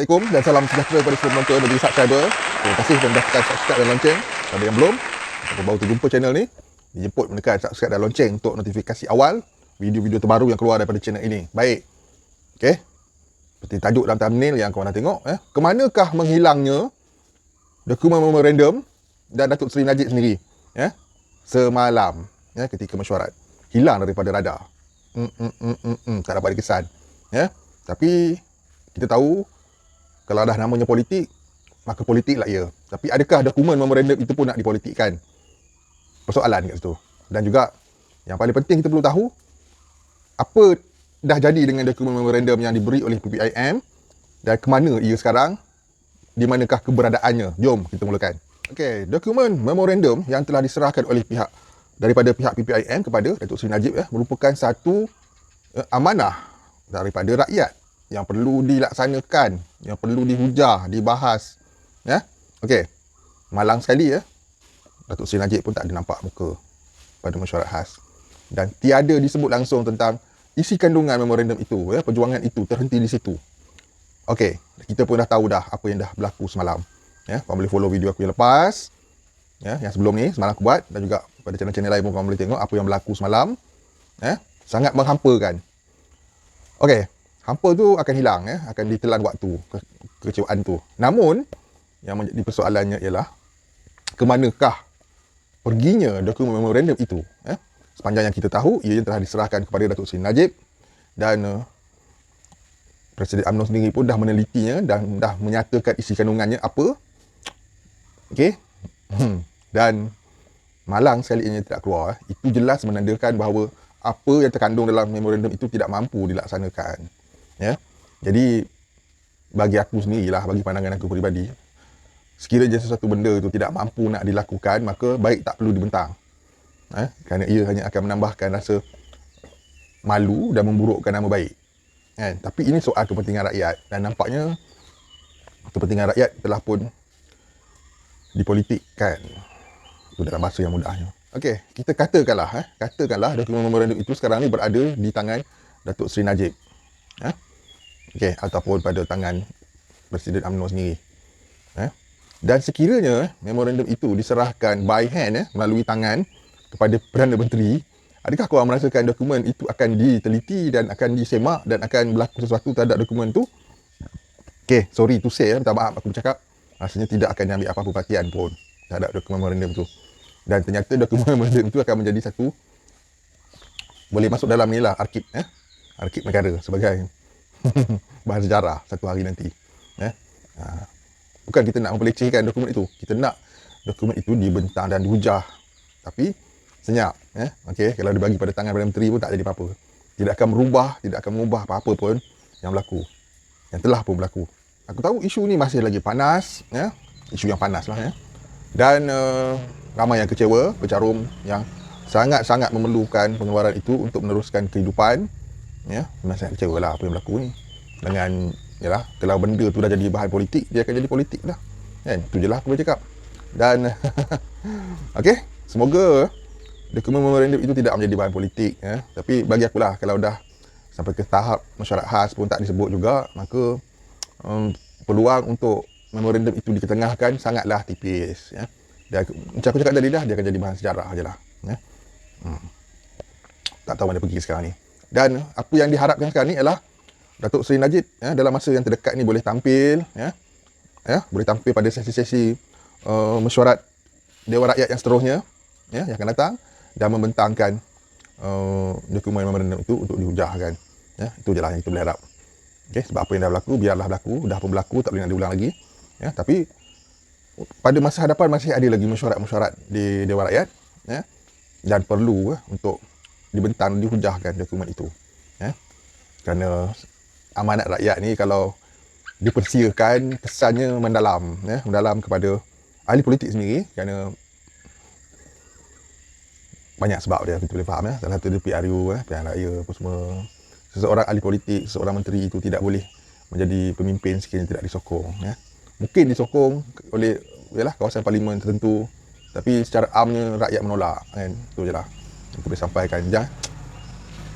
Assalamualaikum dan salam sejahtera kepada semua penonton dan juga subscriber. Terima kasih kerana dah tekan subscribe dan lonceng. Pada yang belum ataupun baru terjumpa channel ni, dijemput menekan subscribe dan lonceng untuk notifikasi awal video-video terbaru yang keluar daripada channel ini. Baik. Okey. Seperti tajuk dalam thumbnail yang korang dah tengok, kemanakah menghilangnya dokumen memorandum dan Datuk Seri Najib sendiri, semalam, ketika mesyuarat. Hilang daripada radar. Tak dapat dikesan. Tapi kita tahu kalau dah namanya politik, maka politik lah ia. Tapi adakah dokumen memorandum itu pun nak dipolitikkan? Persoalan kat situ. Dan juga yang paling penting kita perlu tahu, apa dah jadi dengan dokumen memorandum yang diberi oleh PPIM dan ke mana ia sekarang, di manakah keberadaannya. Jom kita mulakan. Okey, dokumen memorandum yang telah diserahkan oleh daripada pihak PPIM kepada Datuk Seri Najib merupakan satu amanah daripada rakyat yang perlu dilaksanakan, yang perlu dihujah, dibahas. Okey. Malang sekali Datuk Seri Najib pun tak ada nampak muka pada mesyuarat khas. Dan tiada disebut langsung tentang isi kandungan memorandum itu, perjuangan itu terhenti di situ. Okey, kita pun dah tahu dah apa yang dah berlaku semalam. Korang boleh follow video aku yang lepas, yang sebelum ni, semalam aku buat, dan juga pada channel-channel lain pun korang boleh tengok apa yang berlaku semalam. Sangat menghampakan. Okey, hampa tu akan hilang, akan ditelan waktu, kekecewaan tu. Namun, yang menjadi persoalannya ialah ke manakah perginya dokumen memorandum itu. Sepanjang yang kita tahu, ia telah diserahkan kepada Datuk Seri Najib dan Presiden UMNO sendiri pun dah menelitinya dan dah menyatakan isi kandungannya apa. Okey. Dan malang sekali ini tidak keluar. Itu jelas menandakan bahawa apa yang terkandung dalam memorandum itu tidak mampu dilaksanakan. Jadi bagi aku sendirilah, bagi pandangan aku peribadi, sekiranya sesuatu benda itu tidak mampu nak dilakukan, maka baik tak perlu dibentang. Kerana ia hanya akan menambahkan rasa malu dan memburukkan nama baik. Tapi ini soal kepentingan rakyat dan nampaknya kepentingan rakyat telah pun dipolitikkan. Itu dalam bahasa yang mudahnya. Okey, kita katakanlah dokumen memorandum itu sekarang ni berada di tangan Datuk Seri Najib. Okey, ataupun pada tangan Presiden UMNO sendiri. Dan sekiranya memorandum itu diserahkan by hand, melalui tangan kepada Perdana Menteri, adakah korang merasakan dokumen itu akan diteliti dan akan disemak dan akan berlaku sesuatu terhadap dokumen itu? Okey, sorry to say, minta maaf aku bercakap, rasanya tidak akan ambil apa-apa perhatian pun terhadap dokumen memorandum itu. Dan ternyata dokumen memorandum itu akan menjadi satu, boleh masuk dalam ni lah, arkib negara sebagai bahan sejarah satu hari nanti. Bukan kita nak mempelecehkan dokumen itu, kita nak dokumen itu dibentang dan dihujah, tapi senyap. Okey, kalau dibagi pada tangan Perdana Menteri pun tak jadi apa-apa. Tidak akan mengubah apa-apa pun yang berlaku, yang telah pun berlaku. Aku tahu isu ni masih lagi panas, isu yang panas lah, dan ramai yang kecewa, pecarum yang sangat-sangat memerlukan pengeluaran itu untuk meneruskan kehidupan. Memang sangat kecewa lah apa yang berlaku ni. Dengan, kalau benda tu dah jadi bahan politik, dia akan jadi politik lah. Itu je lah aku boleh cakap. Dan okey, semoga dokumen memorandum itu tidak menjadi bahan politik. Tapi bagi akulah, kalau dah sampai ke tahap mesyuarat khas pun tak disebut juga, maka peluang untuk memorandum itu diketengahkan sangatlah tipis. Dan macam aku cakap tadi dah, dia akan jadi bahan sejarah je lah. Tak tahu mana pergi sekarang ni. Dan apa yang diharapkan sekarang ni ialah Datuk Seri Najib dalam masa yang terdekat ni boleh tampil, boleh tampil pada sesi-sesi mesyuarat Dewan Rakyat yang seterusnya, yang akan datang, dan membentangkan dokumen memorandum itu untuk dihujahkan. Itu je lah yang kita boleh harap. Okay, sebab apa yang dah berlaku, biarlah berlaku. Dah pun berlaku, tak boleh nak diulang lagi. Tapi pada masa hadapan masih ada lagi mesyuarat-mesyuarat di Dewan Rakyat, dan perlu untuk dibentang, dihujahkan dokumen itu. Kerana amanat rakyat ni kalau dipersiakan, kesannya mendalam, mendalam kepada ahli politik sendiri, kerana banyak sebab dia, kita boleh faham. Salah satu dia PRU, pilihan raya apa semua. Seseorang ahli politik, seseorang menteri itu tidak boleh menjadi pemimpin sekiranya tidak disokong. Mungkin disokong oleh kawasan parlimen tertentu, tapi secara amnya rakyat menolak. Itu je lah kita boleh sampaikan.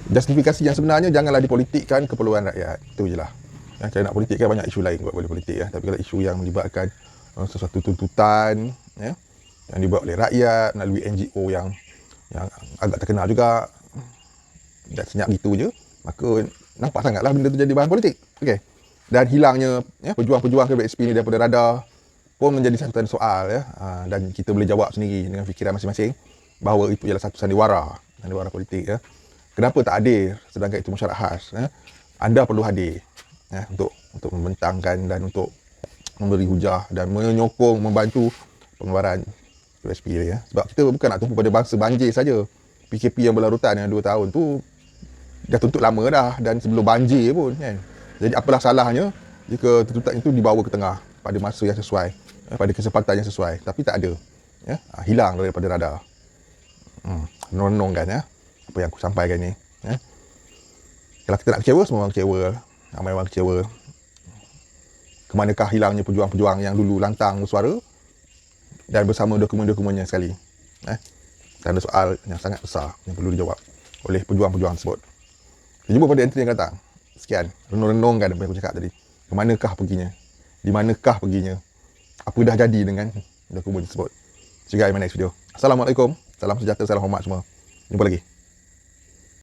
Justifikasi yang sebenarnya janganlah dipolitikkan keperluan rakyat. Itu je lah. Cara nak politik kan banyak isu lain buat boleh politik ya. Tapi kalau isu yang melibatkan sesuatu tuntutan ya, yang dibuat oleh rakyat melalui NGO yang agak terkenal juga, dan senyap gitu je, maka nampak sangatlah benda tu jadi bahan politik. Okey. Dan hilangnya ya, pejuang-pejuang KBSP ni daripada radar pun menjadi satu tanda soal ya. Dan kita boleh jawab sendiri dengan fikiran masing-masing bahawa itu ialah satu sandiwara politik ya. Kenapa tak hadir sedangkan itu mesyuarat khas ya? Anda perlu hadir ya, untuk membentangkan dan untuk memberi hujah dan menyokong, membantu pengeluaran USP ya. Sebab kita bukan nak tumpu pada bangsa banjir saja. PKP yang berlarutan yang 2 tahun tu dah tuntut lama dah, dan sebelum banjir pun kan. Jadi apalah salahnya jika tuntutan itu dibawa ke tengah pada masa yang sesuai, pada kesempatan yang sesuai. Tapi tak ada ya, hilang daripada radar. Renung kan ya apa yang aku sampaikan ni ya. Kalau kita nak kecewa, semua orang kecewa, ramai orang kecewa. Kemanakah hilangnya pejuang-pejuang yang dulu lantang bersuara dan bersama dokumen-dokumennya sekali. Tanda soal yang sangat besar yang perlu dijawab oleh pejuang-pejuang tersebut. Kita jumpa pada entry yang datang. Sekian, renung-renungkan apa yang aku cakap tadi. Kemanakah perginya? Di manakah perginya? Apa dah jadi dengan dokumen tersebut? See you guys in my next video. Assalamualaikum. Salam sejahtera, salam hormat semua. Jumpa lagi.